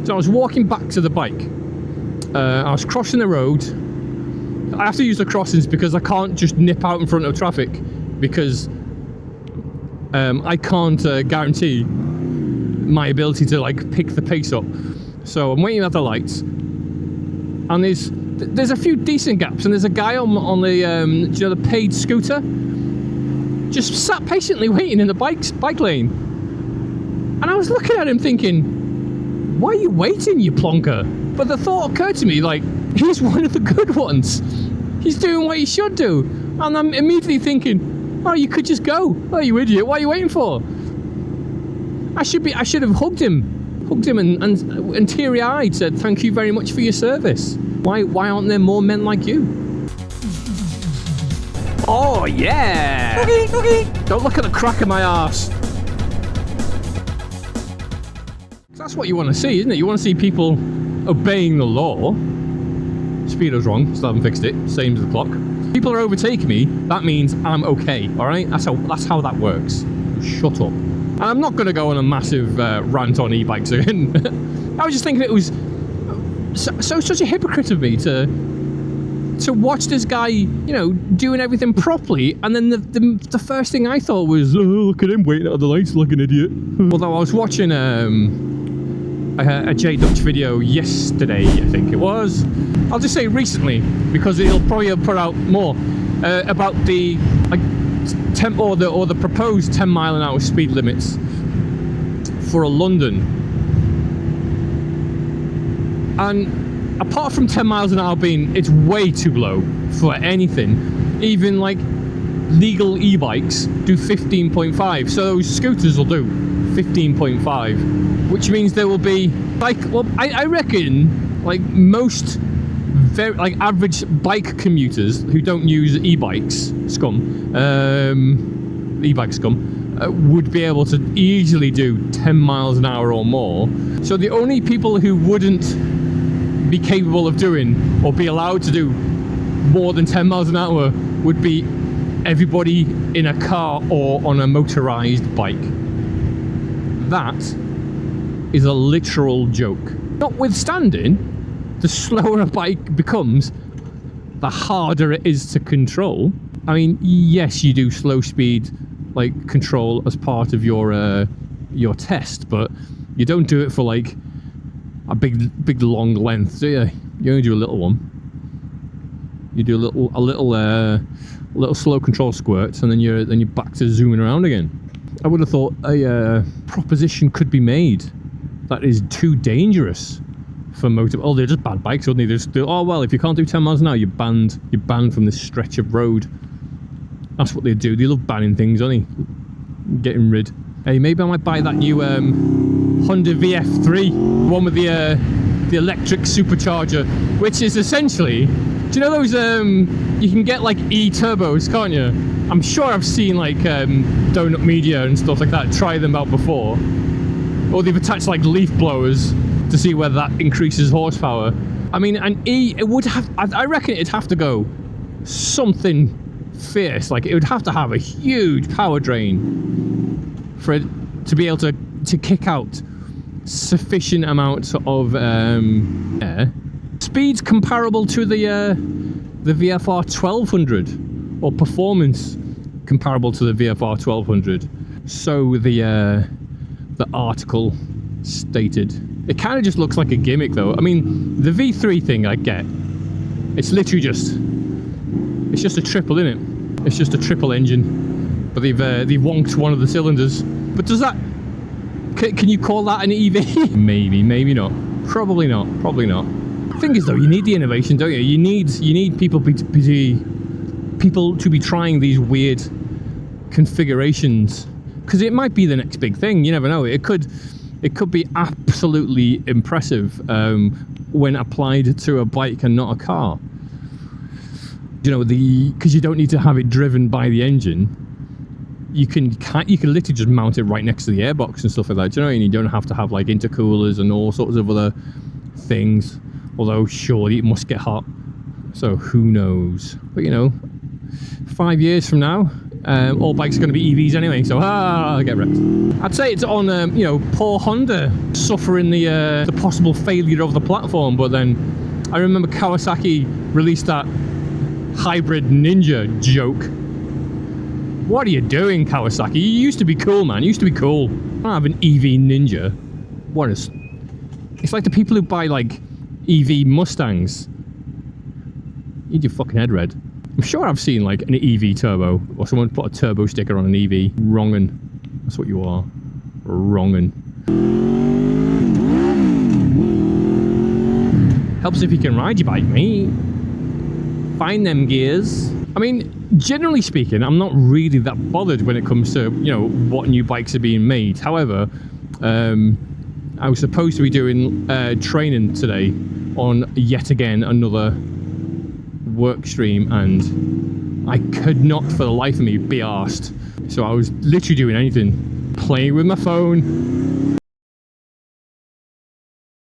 So I was walking back to the bike. I was crossing the road. I have to use the crossings because I can't just nip out in front of traffic, because I can't guarantee my ability to like pick the pace up. So I'm waiting at the lights, and there's a few decent gaps, and there's a guy on the the paid scooter just sat patiently waiting in the bike lane. And I was looking at him thinking, why are you waiting, you plonker? But the thought occurred to me, like, he's one of the good ones. He's doing what he should do. And I'm immediately thinking, oh, you could just go. Oh, you idiot, what are you waiting for? I should have hugged him and teary-eyed said, thank you very much for your service. Why aren't there more men like you? Oh yeah! Don't look at the crack of my arse. That's what you want to see, isn't it? You want to see people obeying the law. Speedo's wrong, still haven't fixed it. Same as the clock. People are overtaking me, that means I'm okay, alright? That's how that works. Shut up. And I'm not going to go on a massive rant on e-bikes again. I was just thinking it was such a hypocrite of me to watch this guy, you know, doing everything properly, and then the first thing I thought was, oh, look at him waiting at the lights like an idiot. Although I was watching a J Dutch video yesterday, I think it was. I'll just say recently, because he'll probably put out more about the the proposed 10-mile-an-hour speed limits for London. And apart from 10 miles an hour being, it's way too low for anything. Even like legal e-bikes do 15.5, so those scooters will do 15.5, which means there will be like, well, I reckon like most very like average bike commuters who don't use e-bikes would be able to easily do 10 miles an hour or more. So the only people who wouldn't be capable of doing or be allowed to do more than 10 miles an hour would be everybody in a car or on a motorized bike. That is a literal joke. Notwithstanding, the slower a bike becomes, the harder it is to control. I mean, yes, you do slow speed like control as part of your test, but you don't do it for like a big long length, do you? You only do a little one. You do a little slow control squirts, and then you're back to zooming around again. I would have thought a proposition could be made that is too dangerous for motor. Oh, they're just bad bikes, wouldn't they? They're just, oh well, if you can't do 10 miles an hour, you're banned from this stretch of road. That's what they do. They love banning things, don't they? Getting rid. Hey, maybe I might buy that new Honda VFR, one with the electric supercharger, which is essentially, do you know those you can get like e-turbos, can't you? I'm sure I've seen like Donut Media and stuff like that try them out before, or they've attached like leaf blowers to see whether that increases horsepower. I mean, an it would have, I reckon it'd have to go something fierce. Like it would have to have a huge power drain for it to be able to kick out sufficient amounts of air. Speeds comparable to the VFR 1200, or performance comparable to the VFR 1200. So the article stated. It kind of just looks like a gimmick though. I mean, the V3 thing I get. It's literally just a triple, innit? It's just a triple engine, but they've wonked one of the cylinders. But does that, can you call that an EV? Maybe not. Probably not. The thing is though, you need the innovation, don't you? You need people to be trying these weird configurations, because it might be the next big thing. You never know. It could be absolutely impressive when applied to a bike and not a car. You know, because you don't need to have it driven by the engine. You can literally just mount it right next to the airbox and stuff like that. Do you know? And you don't have to have like intercoolers and all sorts of other things. Although surely it must get hot. So who knows? But you know, 5 years from now, All bikes are going to be EVs anyway, so I get wrecked. I'd say it's on, you know, poor Honda suffering the possible failure of the platform, but then I remember Kawasaki released that hybrid Ninja joke. What are you doing, Kawasaki? You used to be cool, man. You used to be cool. I don't have an EV Ninja. What is... It's like the people who buy, like, EV Mustangs. You need your fucking head red. I'm sure I've seen, like, an EV turbo, or someone put a turbo sticker on an EV. Wrongin'. That's what you are. Wrongin'. Helps if you can ride your bike, mate. Find them gears. I mean, generally speaking, I'm not really that bothered when it comes to, you know, what new bikes are being made. However, I was supposed to be doing training today on yet again another work stream, and I could not for the life of me be arsed. So I was literally doing anything. Playing with my phone,